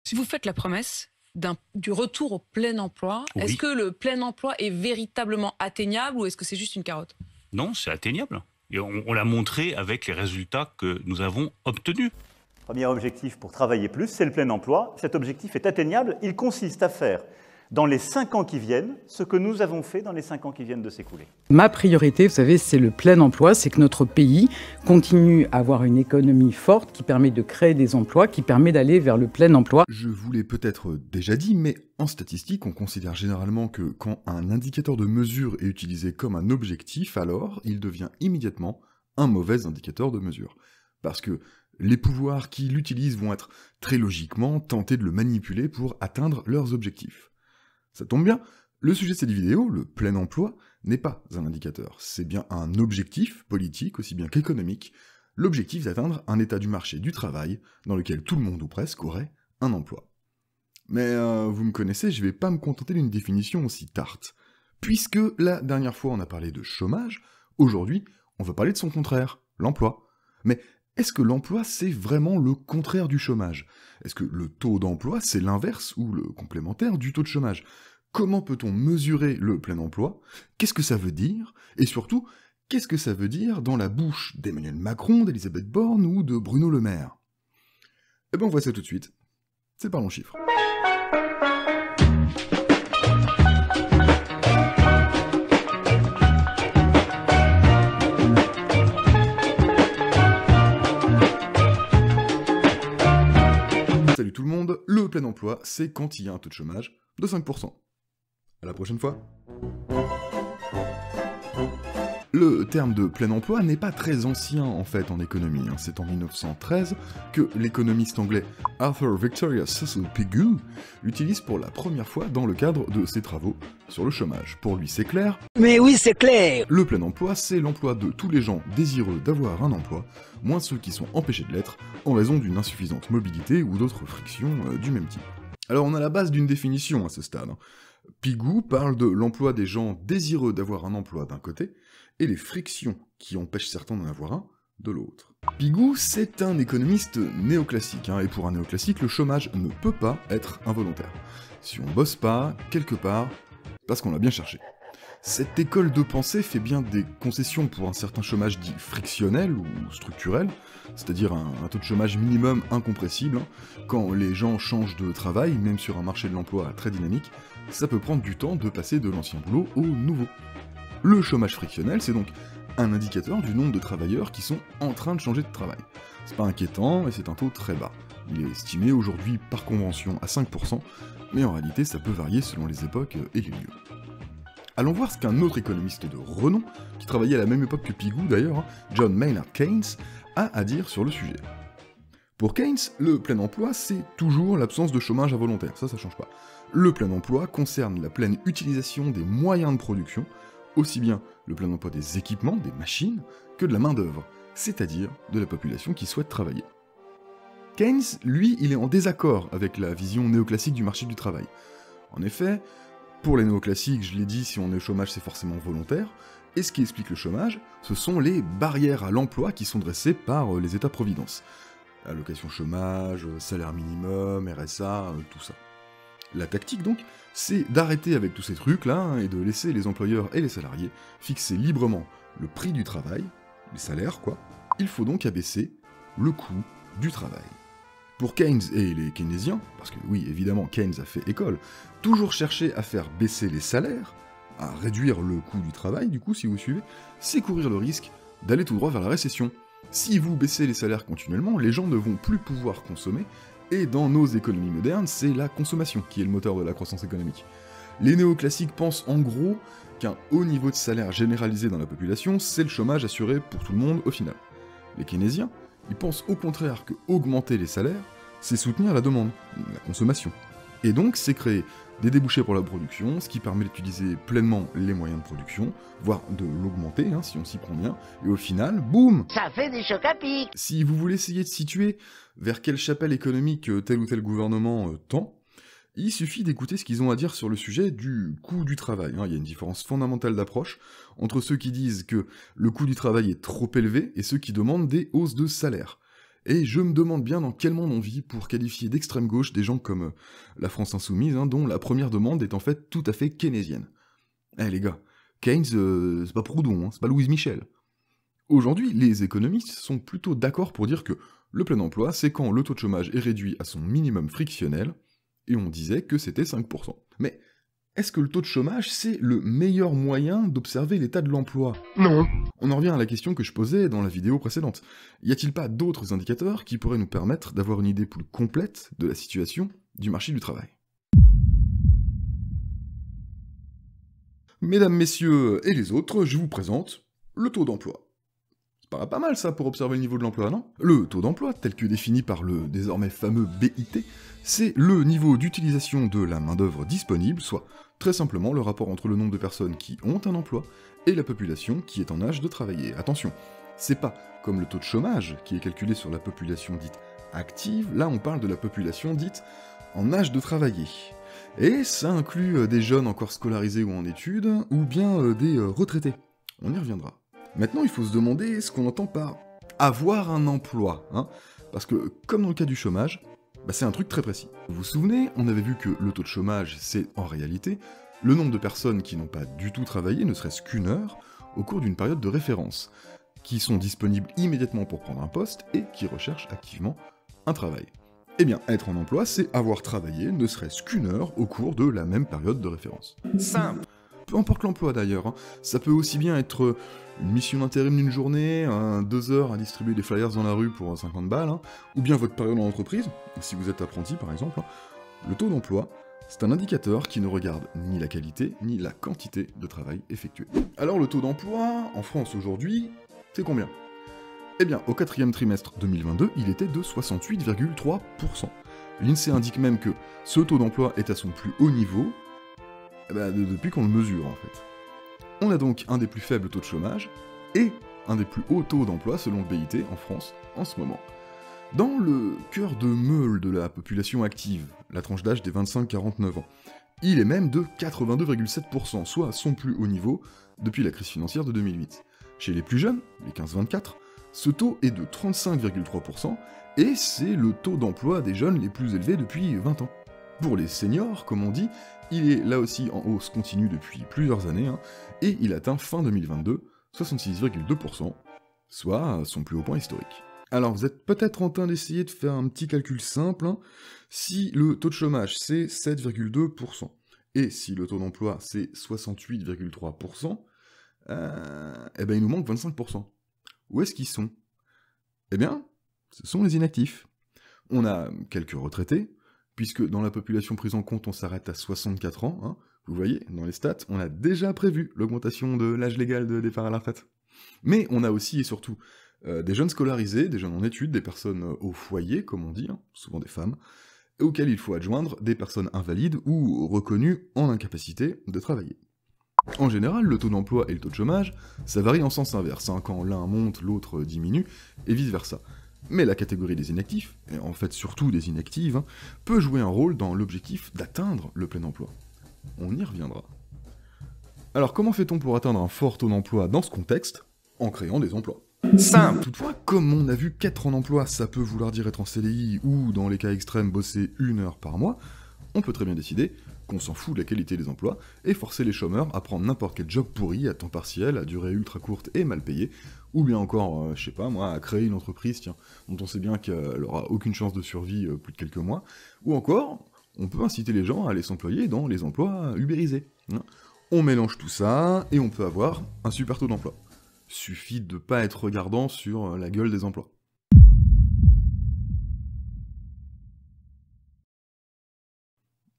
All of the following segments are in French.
Si vous faites la promesse du retour au plein emploi, est-ce Oui. que le plein emploi est véritablement atteignable ou est-ce que c'est juste une carotte? Non, c'est atteignable. Et on l'a montré avec les résultats que nous avons obtenus. Premier objectif pour travailler plus, c'est le plein emploi. Cet objectif est atteignable. Il consiste à faire, dans les 5 ans qui viennent, ce que nous avons fait dans les 5 ans qui viennent de s'écouler. Ma priorité, vous savez, c'est le plein emploi, c'est que notre pays continue à avoir une économie forte qui permet de créer des emplois, qui permet d'aller vers le plein emploi. Je vous l'ai peut-être déjà dit, mais en statistique, on considère généralement que quand un indicateur de mesure est utilisé comme un objectif, alors il devient immédiatement un mauvais indicateur de mesure. Parce que les pouvoirs qui l'utilisent vont être très logiquement tentés de le manipuler pour atteindre leurs objectifs. Ça tombe bien, le sujet de cette vidéo, le plein emploi, n'est pas un indicateur, c'est bien un objectif politique aussi bien qu'économique, l'objectif d'atteindre un état du marché du travail dans lequel tout le monde ou presque aurait un emploi. Mais vous me connaissez, je vais pas me contenter d'une définition aussi tarte. Puisque la dernière fois on a parlé de chômage, aujourd'hui on va parler de son contraire, l'emploi. Mais est-ce que l'emploi c'est vraiment le contraire du chômage? Est-ce que le taux d'emploi c'est l'inverse ou le complémentaire du taux de chômage? Comment peut-on mesurer le plein emploi? Qu'est-ce que ça veut dire? Et surtout, qu'est-ce que ça veut dire dans la bouche d'Emmanuel Macron, d'Elisabeth Borne ou de Bruno Le Maire? Eh ben on voit ça tout de suite. C'est Parlons Chiffres. Salut tout le monde, le plein emploi, c'est quand il y a un taux de chômage de 5%. À la prochaine fois. Le terme de plein emploi n'est pas très ancien en fait en économie. C'est en 1913 que l'économiste anglais Arthur Victoria Cecil Pigou l'utilise pour la première fois dans le cadre de ses travaux sur le chômage. Pour lui c'est clair. Mais oui c'est clair. Le plein emploi, c'est l'emploi de tous les gens désireux d'avoir un emploi, moins ceux qui sont empêchés de l'être en raison d'une insuffisante mobilité ou d'autres frictions du même type. Alors on a la base d'une définition à ce stade. Pigou parle de l'emploi des gens désireux d'avoir un emploi d'un côté, et les frictions qui empêchent certains d'en avoir un de l'autre. Pigou, c'est un économiste néoclassique, et pour un néoclassique, le chômage ne peut pas être involontaire. Si on bosse pas, quelque part, parce qu'on l'a bien cherché. Cette école de pensée fait bien des concessions pour un certain chômage dit frictionnel ou structurel, c'est-à-dire un taux de chômage minimum incompressible. Quand les gens changent de travail, même sur un marché de l'emploi très dynamique, ça peut prendre du temps de passer de l'ancien boulot au nouveau. Le chômage frictionnel, c'est donc un indicateur du nombre de travailleurs qui sont en train de changer de travail. C'est pas inquiétant et c'est un taux très bas. Il est estimé aujourd'hui par convention à 5%, mais en réalité ça peut varier selon les époques et les lieux. Allons voir ce qu'un autre économiste de renom, qui travaillait à la même époque que Pigou d'ailleurs, John Maynard Keynes, a à dire sur le sujet. Pour Keynes, le plein emploi, c'est toujours l'absence de chômage involontaire, ça change pas. Le plein emploi concerne la pleine utilisation des moyens de production, aussi bien le plein emploi des équipements, des machines, que de la main-d'œuvre, c'est-à-dire de la population qui souhaite travailler. Keynes, lui, il est en désaccord avec la vision néoclassique du marché du travail. En effet, pour les néoclassiques, je l'ai dit, si on est au chômage, c'est forcément volontaire, et ce qui explique le chômage, ce sont les barrières à l'emploi qui sont dressées par les États-providence. Allocation chômage, salaire minimum, RSA, tout ça. La tactique donc, c'est d'arrêter avec tous ces trucs-là, et de laisser les employeurs et les salariés fixer librement le prix du travail, les salaires quoi. Il faut donc abaisser le coût du travail. Pour Keynes et les keynésiens, parce que oui, évidemment, Keynes a fait école, toujours chercher à faire baisser les salaires, à réduire le coût du travail, du coup, si vous suivez, c'est courir le risque d'aller tout droit vers la récession. Si vous baissez les salaires continuellement, les gens ne vont plus pouvoir consommer, et dans nos économies modernes, c'est la consommation qui est le moteur de la croissance économique. Les néoclassiques pensent en gros qu'un haut niveau de salaire généralisé dans la population, c'est le chômage assuré pour tout le monde au final. Les keynésiens, ils pensent au contraire que augmenter les salaires, c'est soutenir la demande, la consommation. Et donc, c'est créer des débouchés pour la production, ce qui permet d'utiliser pleinement les moyens de production, voire de l'augmenter, si on s'y prend bien, et au final, boum! Ça fait des chocs à pic. Si vous voulez essayer de situer vers quelle chapelle économique tel ou tel gouvernement tend, il suffit d'écouter ce qu'ils ont à dire sur le sujet du coût du travail. Il y a une différence fondamentale d'approche entre ceux qui disent que le coût du travail est trop élevé et ceux qui demandent des hausses de salaire. Et je me demande bien dans quel monde on vit pour qualifier d'extrême gauche des gens comme la France Insoumise, dont la première demande est en fait tout à fait keynésienne. Eh les gars, Keynes, c'est pas Proudhon, c'est pas Louise Michel. Aujourd'hui, les économistes sont plutôt d'accord pour dire que le plein emploi, c'est quand le taux de chômage est réduit à son minimum frictionnel, et on disait que c'était 5%. Mais est-ce que le taux de chômage, c'est le meilleur moyen d'observer l'état de l'emploi? Non. On en revient à la question que je posais dans la vidéo précédente. Y a-t-il pas d'autres indicateurs qui pourraient nous permettre d'avoir une idée plus complète de la situation du marché du travail? Mesdames, messieurs et les autres, je vous présente le taux d'emploi. Ça paraît pas mal ça pour observer le niveau de l'emploi, non? Le taux d'emploi, tel que défini par le désormais fameux BIT, c'est le niveau d'utilisation de la main-d'œuvre disponible, soit très simplement le rapport entre le nombre de personnes qui ont un emploi et la population qui est en âge de travailler. Attention, c'est pas comme le taux de chômage qui est calculé sur la population dite active, là on parle de la population dite en âge de travailler. Et ça inclut des jeunes encore scolarisés ou en études, ou bien des retraités. On y reviendra. Maintenant, il faut se demander ce qu'on entend par avoir un emploi, parce que, comme dans le cas du chômage, c'est un truc très précis. Vous vous souvenez, on avait vu que le taux de chômage, c'est en réalité le nombre de personnes qui n'ont pas du tout travaillé, ne serait-ce qu'une heure, au cours d'une période de référence, qui sont disponibles immédiatement pour prendre un poste et qui recherchent activement un travail. Eh bien, être en emploi, c'est avoir travaillé ne serait-ce qu'une heure au cours de la même période de référence. Simple. Peu importe l'emploi d'ailleurs, ça peut aussi bien être une mission d'intérim d'une journée, 2 heures à distribuer des flyers dans la rue pour 50 balles, ou bien votre période en entreprise, si vous êtes apprenti par exemple. Le taux d'emploi, c'est un indicateur qui ne regarde ni la qualité, ni la quantité de travail effectué. Alors le taux d'emploi, en France aujourd'hui, c'est combien? Eh bien, au 4e trimestre 2022, il était de 68,3%. L'INSEE indique même que ce taux d'emploi est à son plus haut niveau, depuis qu'on le mesure en fait. On a donc un des plus faibles taux de chômage, et un des plus hauts taux d'emploi selon le BIT en France en ce moment. Dans le cœur de meule de la population active, la tranche d'âge des 25-49 ans, il est même de 82,7%, soit son plus haut niveau depuis la crise financière de 2008. Chez les plus jeunes, les 15-24, ce taux est de 35,3%, et c'est le taux d'emploi des jeunes les plus élevés depuis 20 ans. Pour les seniors, comme on dit, il est là aussi en hausse continue depuis plusieurs années, et il atteint fin 2022 66,2%, soit son plus haut point historique. Alors vous êtes peut-être en train d'essayer de faire un petit calcul simple, si le taux de chômage c'est 7,2%, et si le taux d'emploi c'est 68,3%, il nous manque 25%. Où est-ce qu'ils sont? Eh bien, ce sont les inactifs. On a quelques retraités, puisque dans la population prise en compte, on s'arrête à 64 ans. Vous voyez, dans les stats, on a déjà prévu l'augmentation de l'âge légal de départ à la retraite. Mais on a aussi et surtout des jeunes scolarisés, des jeunes en études, des personnes au foyer, comme on dit, souvent des femmes, auxquelles il faut adjoindre des personnes invalides ou reconnues en incapacité de travailler. En général, le taux d'emploi et le taux de chômage, ça varie en sens inverse, quand l'un monte, l'autre diminue, et vice-versa. Mais la catégorie des inactifs, et en fait surtout des inactives, peut jouer un rôle dans l'objectif d'atteindre le plein emploi. On y reviendra. Alors comment fait-on pour atteindre un fort taux d'emploi dans ce contexte? En créant des emplois. Simple. Toutefois, comme on a vu qu'être en emploi, ça peut vouloir dire être en CDI, ou dans les cas extrêmes, bosser 1 heure par mois, on peut très bien décider qu'on s'en fout de la qualité des emplois, et forcer les chômeurs à prendre n'importe quel job pourri, à temps partiel, à durée ultra courte et mal payé, ou bien encore, je sais pas moi, à créer une entreprise, dont on sait bien qu'elle aura aucune chance de survie plus de quelques mois, ou encore, on peut inciter les gens à aller s'employer dans les emplois ubérisés. On mélange tout ça, et on peut avoir un super taux d'emploi. Suffit de pas être regardant sur la gueule des emplois.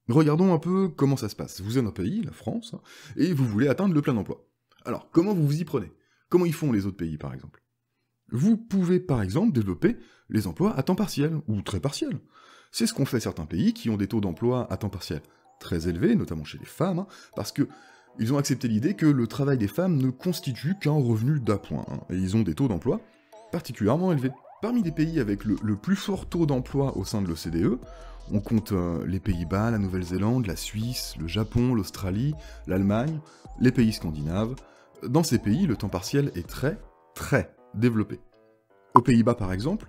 Regardons un peu comment ça se passe. Vous êtes un pays, la France, et vous voulez atteindre le plein emploi. Alors, comment vous vous y prenez? Comment ils font les autres pays, par exemple? Vous pouvez, par exemple, développer les emplois à temps partiel, ou très partiel. C'est ce qu'ont fait certains pays qui ont des taux d'emploi à temps partiel très élevés, notamment chez les femmes, parce que ils ont accepté l'idée que le travail des femmes ne constitue qu'un revenu d'appoint, et ils ont des taux d'emploi particulièrement élevés. Parmi les pays avec le plus fort taux d'emploi au sein de l'OCDE, on compte les Pays-Bas, la Nouvelle-Zélande, la Suisse, le Japon, l'Australie, l'Allemagne, les pays scandinaves. Dans ces pays, le temps partiel est très, très développé. Aux Pays-Bas, par exemple,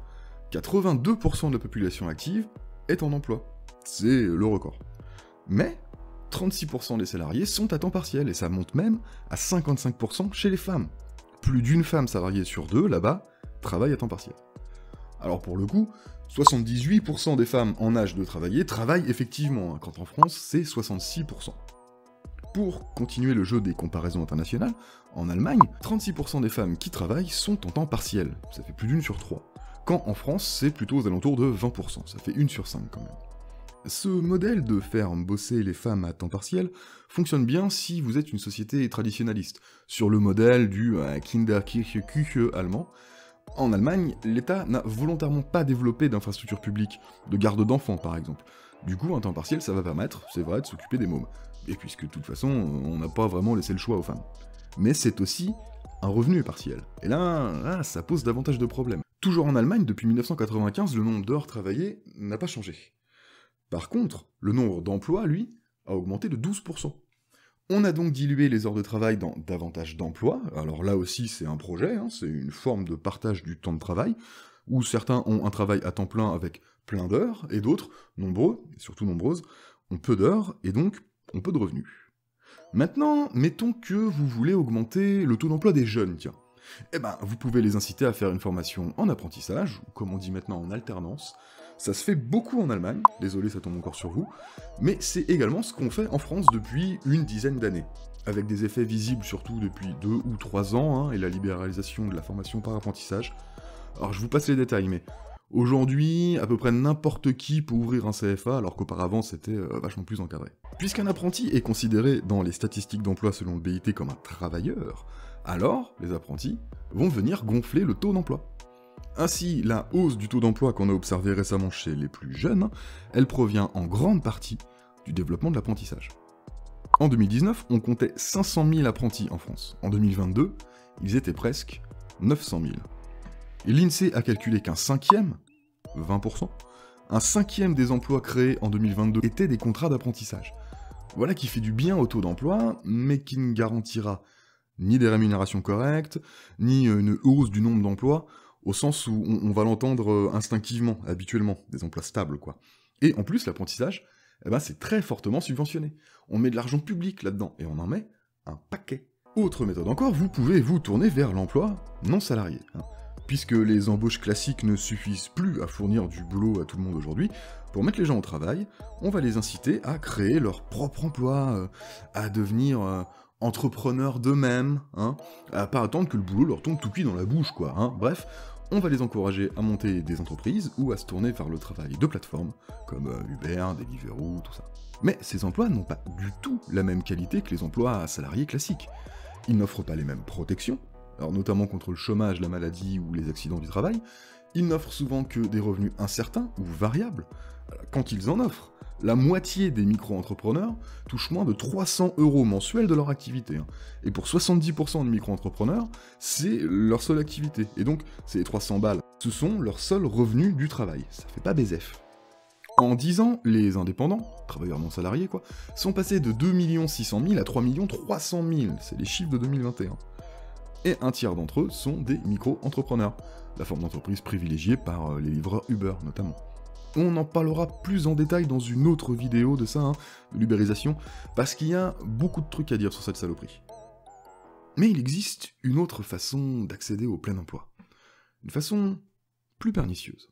82% de la population active est en emploi. C'est le record. Mais 36% des salariés sont à temps partiel, et ça monte même à 55% chez les femmes. Plus d'une femme salariée sur deux, là-bas, travaille à temps partiel. Alors pour le coup, 78% des femmes en âge de travailler travaillent effectivement, quand en France, c'est 66%. Pour continuer le jeu des comparaisons internationales, en Allemagne, 36% des femmes qui travaillent sont en temps partiel, ça fait plus d'une sur trois. Quand en France, c'est plutôt aux alentours de 20%, ça fait 1 sur 5 quand même. Ce modèle de faire bosser les femmes à temps partiel fonctionne bien si vous êtes une société traditionnaliste, sur le modèle du Kinderkirche Küche allemand. En Allemagne, l'État n'a volontairement pas développé d'infrastructures publiques, de garde d'enfants par exemple. Du coup, un temps partiel, ça va permettre, c'est vrai, de s'occuper des mômes. Et puisque de toute façon, on n'a pas vraiment laissé le choix aux femmes. Mais c'est aussi un revenu partiel. Et là, ça pose davantage de problèmes. Toujours en Allemagne, depuis 1995, le nombre d'heures travaillées n'a pas changé. Par contre, le nombre d'emplois, lui, a augmenté de 12%. On a donc dilué les heures de travail dans davantage d'emplois. Alors là aussi, c'est un projet, c'est une forme de partage du temps de travail, où certains ont un travail à temps plein avec plein d'heures, et d'autres, nombreux, et surtout nombreuses, ont peu d'heures, et donc ont peu de revenus. Maintenant, mettons que vous voulez augmenter le taux d'emploi des jeunes, tiens. Eh ben, vous pouvez les inciter à faire une formation en apprentissage, ou comme on dit maintenant en alternance. Ça se fait beaucoup en Allemagne, désolé ça tombe encore sur vous, mais c'est également ce qu'on fait en France depuis une dizaine d'années, avec des effets visibles surtout depuis 2 ou 3 ans, et la libéralisation de la formation par apprentissage. Alors je vous passe les détails, mais aujourd'hui, à peu près n'importe qui peut ouvrir un CFA, alors qu'auparavant c'était vachement plus encadré. Puisqu'un apprenti est considéré dans les statistiques d'emploi selon le BIT comme un travailleur, alors les apprentis vont venir gonfler le taux d'emploi. Ainsi, la hausse du taux d'emploi qu'on a observé récemment chez les plus jeunes, elle provient en grande partie du développement de l'apprentissage. En 2019, on comptait 500 000 apprentis en France. En 2022, ils étaient presque 900 000. Et l'INSEE a calculé qu'un cinquième, 20%, un cinquième des emplois créés en 2022 étaient des contrats d'apprentissage. Voilà qui fait du bien au taux d'emploi, mais qui ne garantira ni des rémunérations correctes, ni une hausse du nombre d'emplois, au sens où on va l'entendre instinctivement, habituellement, des emplois stables, quoi. Et en plus, l'apprentissage, c'est très fortement subventionné. On met de l'argent public là-dedans, et on en met un paquet. Autre méthode encore, vous pouvez vous tourner vers l'emploi non salarié. Puisque les embauches classiques ne suffisent plus à fournir du boulot à tout le monde aujourd'hui, pour mettre les gens au travail, on va les inciter à créer leur propre emploi, à devenir entrepreneurs d'eux-mêmes, à pas attendre que le boulot leur tombe tout cuit dans la bouche, quoi. Bref, on va les encourager à monter des entreprises ou à se tourner vers le travail de plateformes, comme Uber, Deliveroo, tout ça. Mais ces emplois n'ont pas du tout la même qualité que les emplois salariés classiques. Ils n'offrent pas les mêmes protections, alors notamment contre le chômage, la maladie ou les accidents du travail. Ils n'offrent souvent que des revenus incertains ou variables. Quand ils en offrent, la moitié des micro-entrepreneurs touchent moins de 300 € mensuels de leur activité. Et pour 70% de micro-entrepreneurs, c'est leur seule activité. Et donc, ces 300 balles, ce sont leurs seuls revenus du travail. Ça fait pas BZF. En 10 ans, les indépendants, travailleurs non salariés quoi, sont passés de 2 600 000 à 3 300 000. C'est les chiffres de 2021. Et un tiers d'entre eux sont des micro-entrepreneurs, la forme d'entreprise privilégiée par les livreurs Uber notamment. On en parlera plus en détail dans une autre vidéo de ça, de l'ubérisation, parce qu'il y a beaucoup de trucs à dire sur cette saloperie. Mais il existe une autre façon d'accéder au plein emploi. Une façon plus pernicieuse.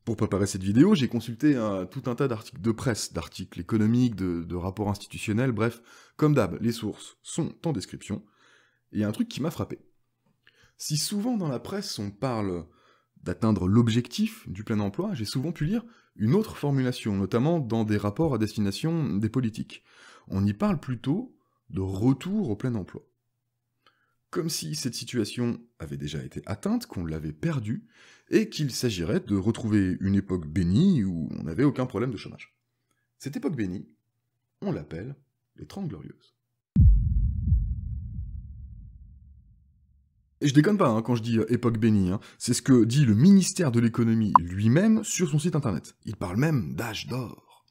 Pour préparer cette vidéo, j'ai consulté tout un tas d'articles de presse, d'articles économiques, de rapports institutionnels, bref, comme d'hab, les sources sont en description. Et il y a un truc qui m'a frappé. Si souvent dans la presse on parle d'atteindre l'objectif du plein emploi, j'ai souvent pu lire une autre formulation, notamment dans des rapports à destination des politiques. On y parle plutôt de retour au plein emploi. Comme si cette situation avait déjà été atteinte, qu'on l'avait perdue, et qu'il s'agirait de retrouver une époque bénie où on n'avait aucun problème de chômage. Cette époque bénie, on l'appelle les 30 Glorieuses. Et je déconne pas quand je dis époque bénie, c'est ce que dit le ministère de l'économie lui-même sur son site internet. Il parle même d'âge d'or.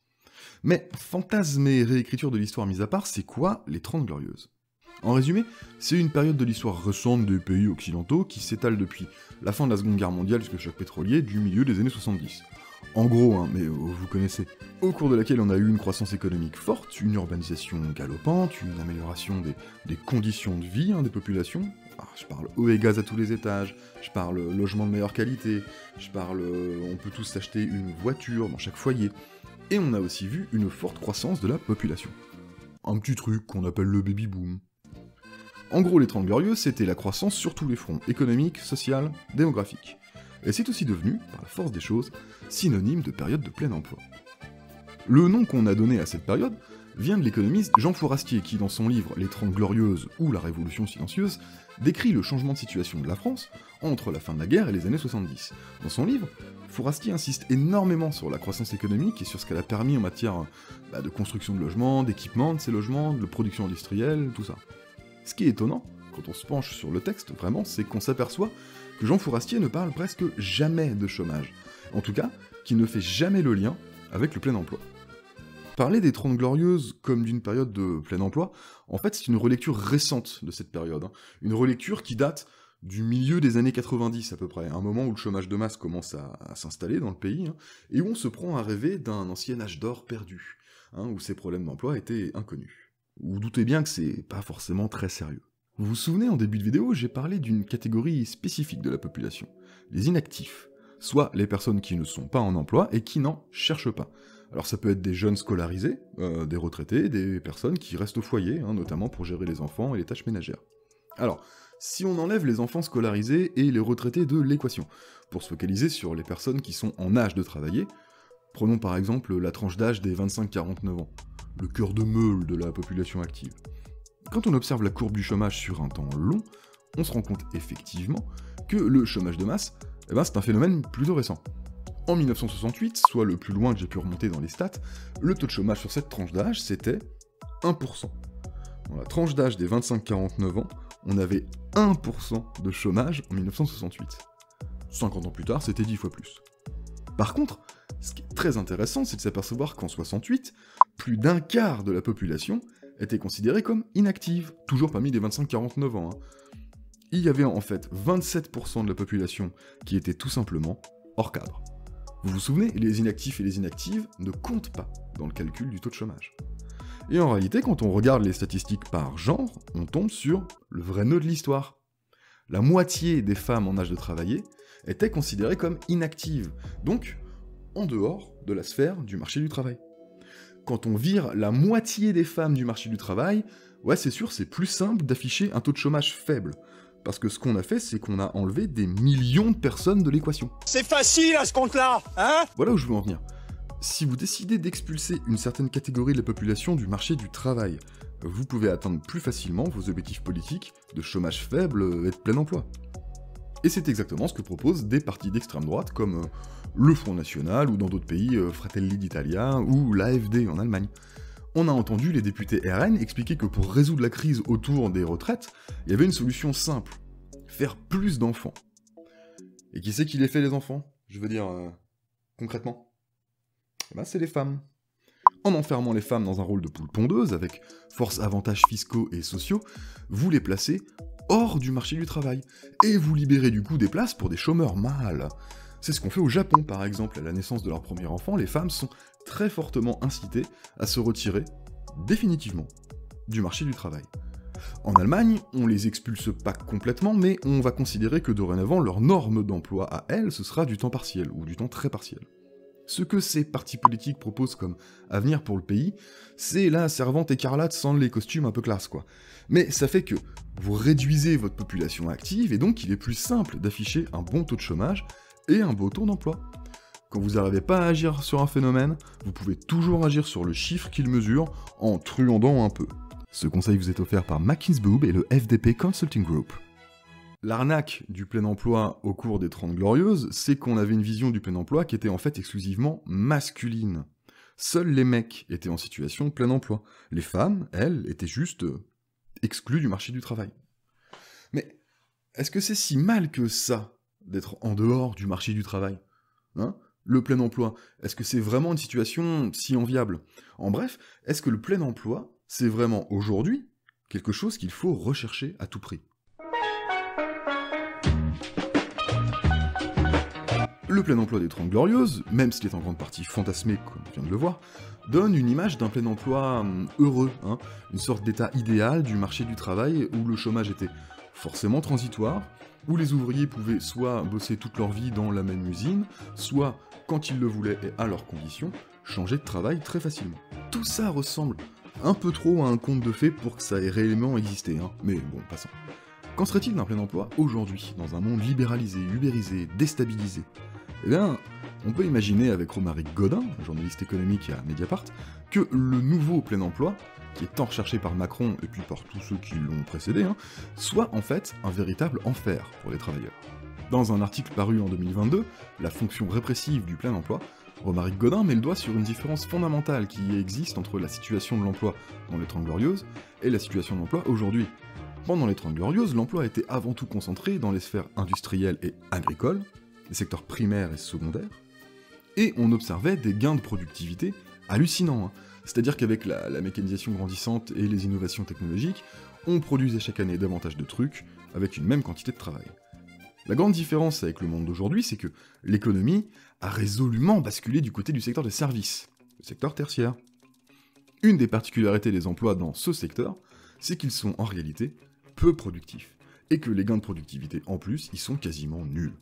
Mais fantasme et réécriture de l'histoire mise à part, c'est quoi les 30 Glorieuses ? En résumé, c'est une période de l'histoire récente des pays occidentaux qui s'étale depuis la fin de la Seconde Guerre mondiale jusqu'au choc pétrolier du milieu des années 70. En gros, hein, mais vous connaissez, au cours de laquelle on a eu une croissance économique forte, une urbanisation galopante, une amélioration des conditions de vie des populations. Alors, je parle eau et gaz à tous les étages, je parle logement de meilleure qualité, je parle on peut tous acheter une voiture dans chaque foyer, et on a aussi vu une forte croissance de la population. Un petit truc qu'on appelle le baby-boom. En gros, les 30 Glorieuses, c'était la croissance sur tous les fronts, économique, social, démographique. Et c'est aussi devenu, par la force des choses, synonyme de période de plein emploi. Le nom qu'on a donné à cette période vient de l'économiste Jean Fourastier qui, dans son livre Les 30 Glorieuses ou la Révolution silencieuse, décrit le changement de situation de la France entre la fin de la guerre et les années 70. Dans son livre, Fourastier insiste énormément sur la croissance économique et sur ce qu'elle a permis en matière de construction de logements, d'équipement de ces logements, de production industrielle, tout ça. Ce qui est étonnant, quand on se penche sur le texte, vraiment, c'est qu'on s'aperçoit que Jean Fourastier ne parle presque jamais de chômage. En tout cas, qu'il ne fait jamais le lien avec le plein emploi. Parler des 30 Glorieuses comme d'une période de plein emploi, en fait, c'est une relecture récente de cette période. Une relecture qui date du milieu des années 90 à peu près, un moment où le chômage de masse commence à s'installer dans le pays, et où on se prend à rêver d'un ancien âge d'or perdu, où ces problèmes d'emploi étaient inconnus. Vous doutez bien que c'est pas forcément très sérieux. Vous vous souvenez, en début de vidéo, j'ai parlé d'une catégorie spécifique de la population, les inactifs, soit les personnes qui ne sont pas en emploi et qui n'en cherchent pas. Alors ça peut être des jeunes scolarisés, des retraités, des personnes qui restent au foyer, notamment pour gérer les enfants et les tâches ménagères. Alors, si on enlève les enfants scolarisés et les retraités de l'équation, pour se focaliser sur les personnes qui sont en âge de travailler, prenons par exemple la tranche d'âge des 25-49 ans, le cœur de meule de la population active. Quand on observe la courbe du chômage sur un temps long, on se rend compte effectivement que le chômage de masse, c'est un phénomène plutôt récent. En 1968, soit le plus loin que j'ai pu remonter dans les stats, le taux de chômage sur cette tranche d'âge, c'était 1%. Dans la tranche d'âge des 25-49 ans, on avait 1% de chômage en 1968. 50 ans plus tard, c'était 10 fois plus. Par contre, ce qui est très intéressant, c'est de s'apercevoir qu'en 68, plus d'un quart de la population était considérée comme inactive, toujours parmi les 25-49 ans. Il y avait en fait 27% de la population qui était tout simplement hors cadre. Vous vous souvenez, les inactifs et les inactives ne comptent pas dans le calcul du taux de chômage. Et en réalité, quand on regarde les statistiques par genre, on tombe sur le vrai nœud de l'histoire. La moitié des femmes en âge de travailler étaient considérées comme inactives, donc en dehors de la sphère du marché du travail. Quand on vire la moitié des femmes du marché du travail, ouais c'est sûr, c'est plus simple d'afficher un taux de chômage faible. Parce que ce qu'on a fait, c'est qu'on a enlevé des millions de personnes de l'équation. C'est facile à ce compte-là, hein? Voilà où je veux en venir. Si vous décidez d'expulser une certaine catégorie de la population du marché du travail, vous pouvez atteindre plus facilement vos objectifs politiques de chômage faible et de plein emploi. Et c'est exactement ce que proposent des partis d'extrême droite comme le Front National ou dans d'autres pays Fratelli d'Italia ou l'AfD en Allemagne. On a entendu les députés RN expliquer que pour résoudre la crise autour des retraites, il y avait une solution simple, faire plus d'enfants. Et qui c'est qui les fait les enfants? Je veux dire, concrètement? C'est les femmes. En enfermant les femmes dans un rôle de poule pondeuse, avec force avantages fiscaux et sociaux, vous les placez hors du marché du travail, et vous libérez du coup des places pour des chômeurs mâles. C'est ce qu'on fait au Japon par exemple, à la naissance de leur premier enfant, les femmes sont très fortement incitées à se retirer, définitivement, du marché du travail. En Allemagne, on les expulse pas complètement, mais on va considérer que dorénavant, leur norme d'emploi à elles, ce sera du temps partiel, ou du temps très partiel. Ce que ces partis politiques proposent comme avenir pour le pays, c'est la servante écarlate sans les costumes un peu classe, quoi. Mais ça fait que vous réduisez votre population active, et donc il est plus simple d'afficher un bon taux de chômage et un beau taux d'emploi. Quand vous n'arrivez pas à agir sur un phénomène, vous pouvez toujours agir sur le chiffre qu'il mesure en truandant un peu. Ce conseil vous est offert par McKinsey et le FDP Consulting Group. L'arnaque du plein emploi au cours des 30 Glorieuses, c'est qu'on avait une vision du plein emploi qui était en fait exclusivement masculine. Seuls les mecs étaient en situation de plein emploi. Les femmes, elles, étaient juste exclues du marché du travail. Mais est-ce que c'est si mal que ça, d'être en dehors du marché du travail? Le plein emploi, est-ce que c'est vraiment une situation si enviable? En bref, est-ce que le plein emploi, c'est vraiment aujourd'hui quelque chose qu'il faut rechercher à tout prix. Le plein emploi des 30 Glorieuses, même s'il est en grande partie fantasmé, comme on vient de le voir, donne une image d'un plein emploi heureux, une sorte d'état idéal du marché du travail où le chômage était forcément transitoire, où les ouvriers pouvaient soit bosser toute leur vie dans la même usine, soit, quand ils le voulaient et à leurs conditions, changer de travail très facilement. Tout ça ressemble un peu trop à un conte de fées pour que ça ait réellement existé, mais bon, passons. Qu'en serait-il d'un plein emploi aujourd'hui, dans un monde libéralisé, ubérisé, déstabilisé ? Eh bien, on peut imaginer avec Romaric Godin, journaliste économique à Mediapart, que le nouveau plein emploi, qui est tant recherché par Macron et puis par tous ceux qui l'ont précédé, soit en fait un véritable enfer pour les travailleurs. Dans un article paru en 2022, La fonction répressive du plein emploi, Romaric Godin met le doigt sur une différence fondamentale qui existe entre la situation de l'emploi dans les 30 Glorieuses et la situation de l'emploi aujourd'hui. Pendant les 30 Glorieuses, l'emploi était avant tout concentré dans les sphères industrielles et agricoles, les secteurs primaires et secondaires, et on observait des gains de productivité hallucinants. C'est-à-dire qu'avec la mécanisation grandissante et les innovations technologiques, on produisait chaque année davantage de trucs avec une même quantité de travail. La grande différence avec le monde d'aujourd'hui, c'est que l'économie a résolument basculé du côté du secteur des services, le secteur tertiaire. Une des particularités des emplois dans ce secteur, c'est qu'ils sont en réalité peu productifs, et que les gains de productivité en plus, ils sont quasiment nuls.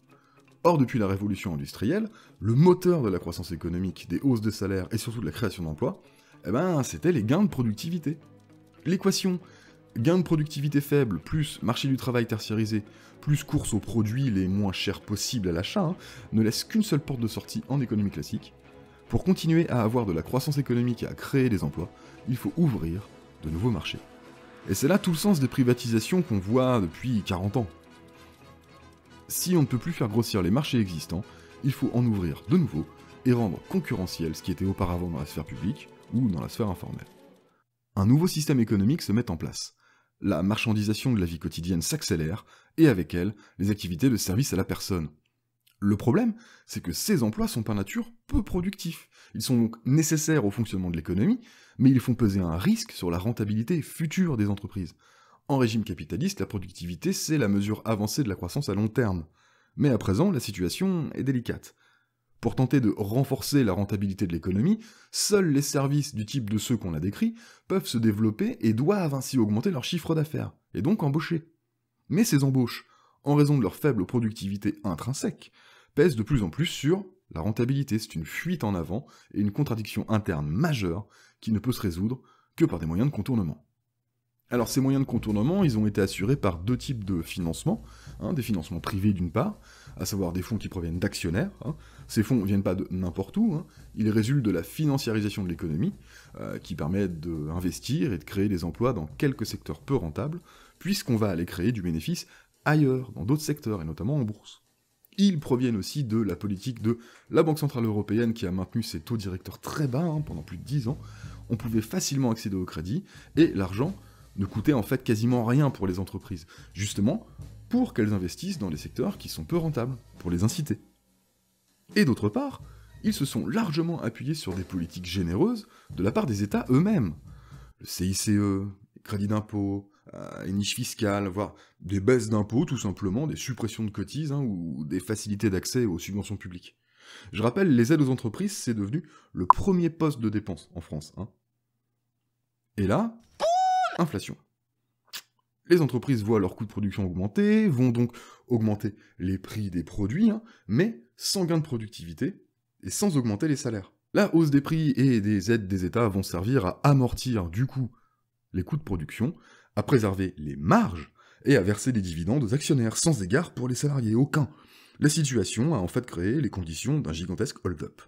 Or, depuis la révolution industrielle, le moteur de la croissance économique, des hausses de salaire et surtout de la création d'emplois, c'était les gains de productivité. L'équation gains de productivité faible plus marché du travail tertiarisé plus course aux produits les moins chers possibles à l'achat ne laisse qu'une seule porte de sortie en économie classique. Pour continuer à avoir de la croissance économique et à créer des emplois, il faut ouvrir de nouveaux marchés. Et c'est là tout le sens des privatisations qu'on voit depuis 40 ans. Si on ne peut plus faire grossir les marchés existants, il faut en ouvrir de nouveaux et rendre concurrentiel ce qui était auparavant dans la sphère publique ou dans la sphère informelle. Un nouveau système économique se met en place. La marchandisation de la vie quotidienne s'accélère, et avec elle, les activités de service à la personne. Le problème, c'est que ces emplois sont par nature peu productifs. Ils sont donc nécessaires au fonctionnement de l'économie, mais ils font peser un risque sur la rentabilité future des entreprises. En régime capitaliste, la productivité, c'est la mesure avancée de la croissance à long terme. Mais à présent, la situation est délicate. Pour tenter de renforcer la rentabilité de l'économie, seuls les services du type de ceux qu'on a décrits peuvent se développer et doivent ainsi augmenter leur chiffre d'affaires, et donc embaucher. Mais ces embauches, en raison de leur faible productivité intrinsèque, pèsent de plus en plus sur la rentabilité. C'est une fuite en avant et une contradiction interne majeure qui ne peut se résoudre que par des moyens de contournement. Alors ces moyens de contournement, ils ont été assurés par deux types de financements, des financements privés d'une part, à savoir des fonds qui proviennent d'actionnaires. Ces fonds ne viennent pas de n'importe où, ils résultent de la financiarisation de l'économie, qui permet d'investir et de créer des emplois dans quelques secteurs peu rentables, puisqu'on va aller créer du bénéfice ailleurs, dans d'autres secteurs, et notamment en bourse. Ils proviennent aussi de la politique de la Banque Centrale Européenne qui a maintenu ses taux directeurs très bas pendant plus de 10 ans. On pouvait facilement accéder au crédit, et l'argent ne coûtait en fait quasiment rien pour les entreprises, justement pour qu'elles investissent dans les secteurs qui sont peu rentables, pour les inciter. Et d'autre part, ils se sont largement appuyés sur des politiques généreuses de la part des États eux-mêmes. Le CICE, les crédits d'impôt, les niches fiscales, voire des baisses d'impôts tout simplement, des suppressions de cotises ou des facilités d'accès aux subventions publiques. Je rappelle, les aides aux entreprises, c'est devenu le premier poste de dépense en France. Et là, inflation. Les entreprises voient leurs coûts de production augmenter, vont donc augmenter les prix des produits, mais sans gain de productivité et sans augmenter les salaires. La hausse des prix et des aides des États vont servir à amortir du coup les coûts de production, à préserver les marges et à verser des dividendes aux actionnaires, sans égard pour les salariés, aucun. La situation a en fait créé les conditions d'un gigantesque hold-up.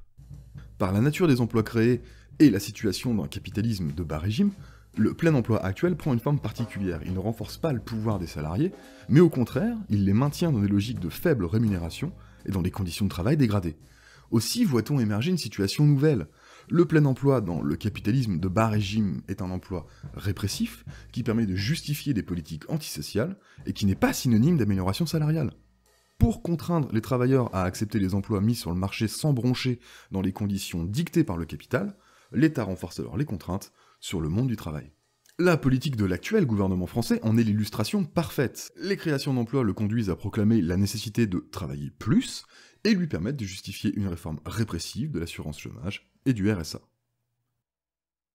Par la nature des emplois créés et la situation d'un capitalisme de bas régime, le plein emploi actuel prend une forme particulière. Il ne renforce pas le pouvoir des salariés, mais au contraire, il les maintient dans des logiques de faible rémunération et dans des conditions de travail dégradées. Aussi voit-on émerger une situation nouvelle. Le plein emploi dans le capitalisme de bas régime est un emploi répressif qui permet de justifier des politiques antisociales et qui n'est pas synonyme d'amélioration salariale. Pour contraindre les travailleurs à accepter les emplois mis sur le marché sans broncher dans les conditions dictées par le capital, l'État renforce alors les contraintes sur le monde du travail. La politique de l'actuel gouvernement français en est l'illustration parfaite. Les créations d'emplois le conduisent à proclamer la nécessité de travailler plus, et lui permettent de justifier une réforme répressive de l'assurance chômage et du RSA.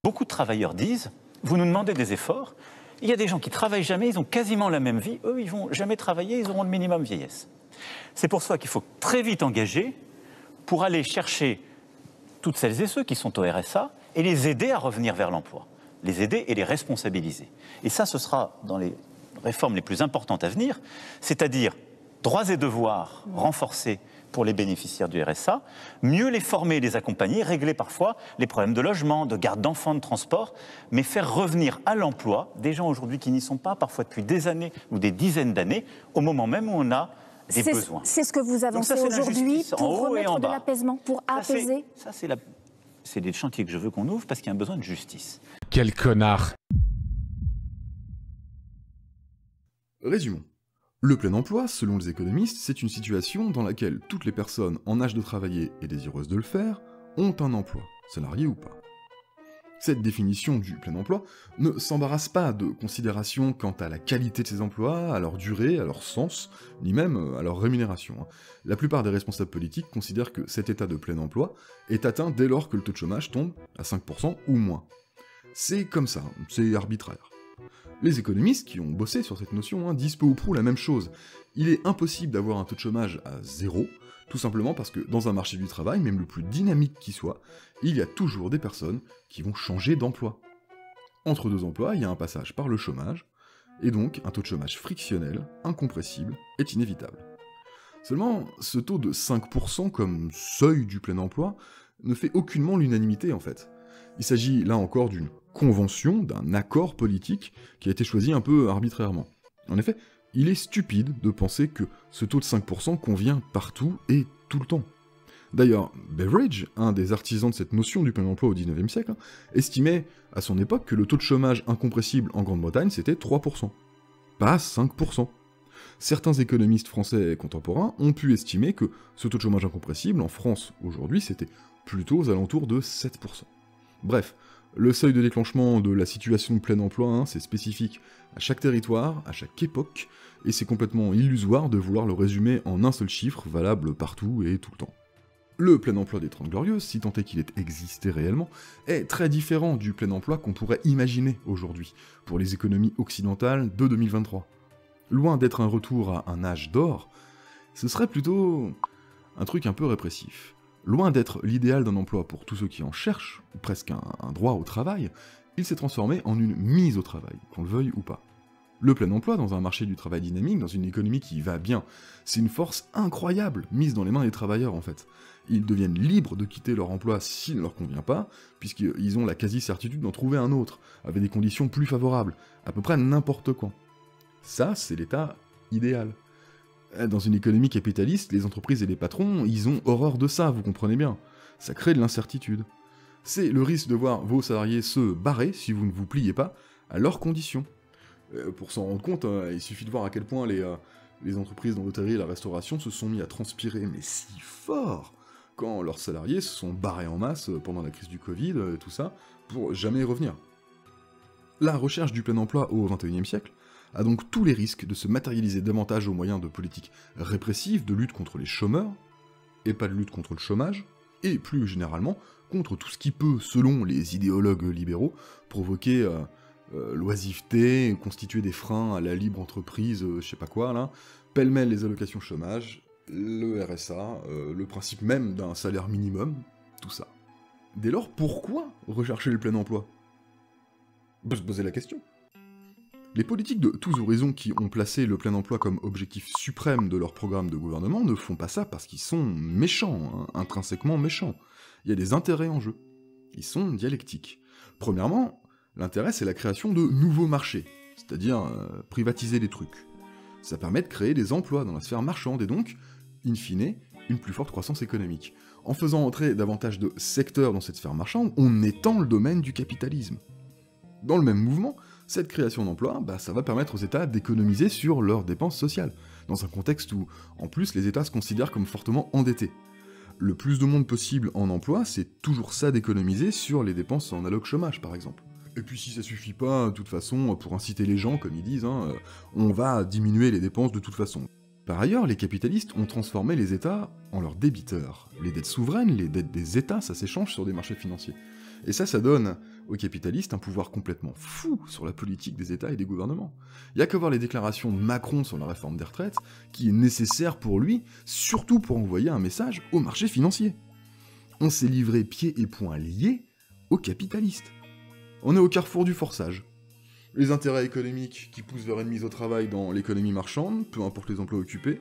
Beaucoup de travailleurs disent, vous nous demandez des efforts, il y a des gens qui travaillent jamais, ils ont quasiment la même vie, eux ils vont jamais travailler, ils auront le minimum vieillesse. C'est pour ça qu'il faut très vite engager pour aller chercher toutes celles et ceux qui sont au RSA et les aider à revenir vers l'emploi. Les aider et les responsabiliser. Et ça, ce sera dans les réformes les plus importantes à venir, c'est-à-dire droits et devoirs renforcés pour les bénéficiaires du RSA, mieux les former et les accompagner, régler parfois les problèmes de logement, de garde d'enfants, de transport, mais faire revenir à l'emploi des gens aujourd'hui qui n'y sont pas, parfois depuis des années ou des dizaines d'années, au moment même où on a des besoins. C'est ce que vous avancez aujourd'hui pour remettre de l'apaisement, pour apaiser. C'est des chantiers que je veux qu'on ouvre parce qu'il y a un besoin de justice. Quel connard! Résumons. Le plein emploi, selon les économistes, c'est une situation dans laquelle toutes les personnes en âge de travailler et désireuses de le faire ont un emploi, salarié ou pas. Cette définition du plein emploi ne s'embarrasse pas de considérations quant à la qualité de ces emplois, à leur durée, à leur sens, ni même à leur rémunération. La plupart des responsables politiques considèrent que cet état de plein emploi est atteint dès lors que le taux de chômage tombe à 5% ou moins. C'est comme ça, c'est arbitraire. Les économistes qui ont bossé sur cette notion disent peu ou prou la même chose. Il est impossible d'avoir un taux de chômage à 0, tout simplement parce que dans un marché du travail, même le plus dynamique qui soit, il y a toujours des personnes qui vont changer d'emploi. Entre deux emplois, il y a un passage par le chômage, et donc un taux de chômage frictionnel, incompressible, est inévitable. Seulement, ce taux de 5% comme seuil du plein emploi ne fait aucunement l'unanimité en fait. Il s'agit là encore d'une convention, d'un accord politique qui a été choisi un peu arbitrairement. En effet, il est stupide de penser que ce taux de 5% convient partout et tout le temps. D'ailleurs, Beveridge, un des artisans de cette notion du plein emploi au XIXe siècle, estimait à son époque que le taux de chômage incompressible en Grande-Bretagne c'était 3%, pas 5%. Certains économistes français contemporains ont pu estimer que ce taux de chômage incompressible en France aujourd'hui c'était plutôt aux alentours de 7%. Bref, le seuil de déclenchement de la situation de plein emploi, c'est spécifique à chaque territoire, à chaque époque, et c'est complètement illusoire de vouloir le résumer en un seul chiffre, valable partout et tout le temps. Le plein emploi des 30 Glorieuses, si tant est qu'il ait existé réellement, est très différent du plein emploi qu'on pourrait imaginer aujourd'hui, pour les économies occidentales de 2023. Loin d'être un retour à un âge d'or, ce serait plutôt un truc un peu répressif. Loin d'être l'idéal d'un emploi pour tous ceux qui en cherchent, ou presque un droit au travail, il s'est transformé en une mise au travail, qu'on le veuille ou pas. Le plein emploi dans un marché du travail dynamique, dans une économie qui va bien, c'est une force incroyable mise dans les mains des travailleurs en fait. Ils deviennent libres de quitter leur emploi s'il ne leur convient pas, puisqu'ils ont la quasi-certitude d'en trouver un autre, avec des conditions plus favorables, à peu près n'importe quand. Ça, c'est l'état idéal. Dans une économie capitaliste, les entreprises et les patrons, ils ont horreur de ça, vous comprenez bien. Ça crée de l'incertitude. C'est le risque de voir vos salariés se barrer si vous ne vous pliez pas à leurs conditions. Pour s'en rendre compte, il suffit de voir à quel point les entreprises dans l'hôtellerie et la restauration se sont mis à transpirer, mais si fort, quand leurs salariés se sont barrés en masse pendant la crise du Covid et tout ça, pour jamais y revenir. La recherche du plein emploi au XXIe siècle a donc tous les risques de se matérialiser davantage au moyen de politiques répressives, de lutte contre les chômeurs, et pas de lutte contre le chômage, et plus généralement, contre tout ce qui peut, selon les idéologues libéraux, provoquer l'oisiveté, constituer des freins à la libre entreprise, je sais pas quoi, là, pêle-mêle les allocations chômage, le RSA, le principe même d'un salaire minimum, tout ça. Dès lors, pourquoi rechercher le plein emploi ? On peut se poser la question. Les politiques de tous horizons qui ont placé le plein emploi comme objectif suprême de leur programme de gouvernement ne font pas ça parce qu'ils sont méchants, intrinsèquement méchants. Il y a des intérêts en jeu. Ils sont dialectiques. Premièrement, l'intérêt c'est la création de nouveaux marchés, c'est-à-dire privatiser les trucs. Ça permet de créer des emplois dans la sphère marchande et donc, in fine, une plus forte croissance économique. En faisant entrer davantage de secteurs dans cette sphère marchande, on étend le domaine du capitalisme. Dans le même mouvement, cette création d'emplois, ça va permettre aux États d'économiser sur leurs dépenses sociales, dans un contexte où, en plus, les États se considèrent comme fortement endettés. Le plus de monde possible en emploi, c'est toujours ça d'économiser sur les dépenses en alloc chômage, par exemple. Et puis si ça suffit pas, de toute façon, pour inciter les gens, comme ils disent, on va diminuer les dépenses de toute façon. Par ailleurs, les capitalistes ont transformé les États en leurs débiteurs. Les dettes souveraines, les dettes des États, ça s'échange sur des marchés financiers. Et ça donne aux capitalistes un pouvoir complètement fou sur la politique des États et des gouvernements. Il y a qu'à voir les déclarations de Macron sur la réforme des retraites, qui est nécessaire pour lui, surtout pour envoyer un message aux marchés financiers. On s'est livré pieds et poings liés aux capitalistes. On est au carrefour du forçage. Les intérêts économiques qui poussent vers une mise au travail dans l'économie marchande, peu importe les emplois occupés,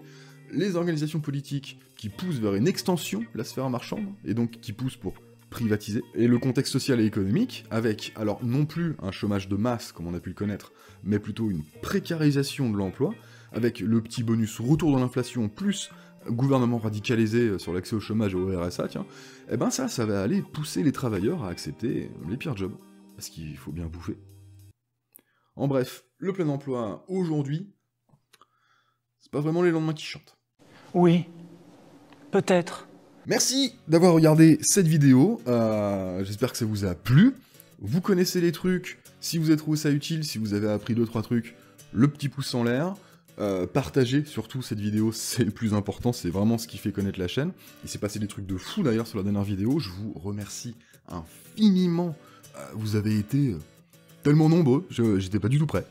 les organisations politiques qui poussent vers une extension de la sphère marchande, et donc qui poussent pour privatiser, et le contexte social et économique, avec, alors non plus un chômage de masse comme on a pu le connaître, mais plutôt une précarisation de l'emploi, avec le petit bonus retour dans l'inflation, plus gouvernement radicalisé sur l'accès au chômage et au RSA, tiens, et ben ça va aller pousser les travailleurs à accepter les pires jobs, parce qu'il faut bien bouffer. En bref, le plein emploi, aujourd'hui, c'est pas vraiment les lendemains qui chantent. Oui, peut-être. Merci d'avoir regardé cette vidéo, j'espère que ça vous a plu. Vous connaissez les trucs, si vous avez trouvé ça utile, si vous avez appris 2-3 trucs, le petit pouce en l'air. Partagez surtout cette vidéo, c'est le plus important, c'est vraiment ce qui fait connaître la chaîne. Il s'est passé des trucs de fou d'ailleurs sur la dernière vidéo, je vous remercie infiniment. Vous avez été tellement nombreux, j'étais pas du tout prêt.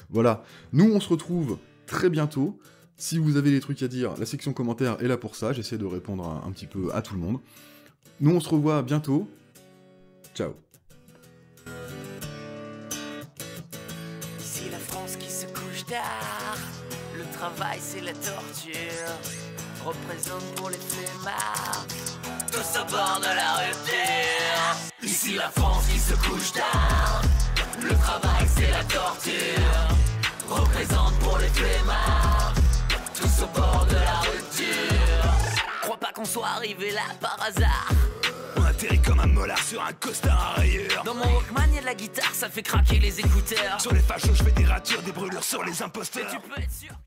Voilà, nous on se retrouve très bientôt. Si vous avez des trucs à dire, la section commentaires est là pour ça, j'essaie de répondre un petit peu à tout le monde. Nous on se revoit bientôt. Ciao. C'est la France qui se couche tard, le travail c'est la torture, représente pour les flemmards, tous à bord de la rupture. Ici la France qui se couche tard, le travail c'est la torture, représente pour les flemmards, tous au bord de la rupture. Crois pas qu'on soit arrivé là par hasard, on atterrit comme un molar sur un costard à rayures. Dans mon Walkman y'a de la guitare, ça fait craquer les écouteurs. Sur les fachos je fais des ratures, des brûlures sur les imposteurs. Et tu peux être sûr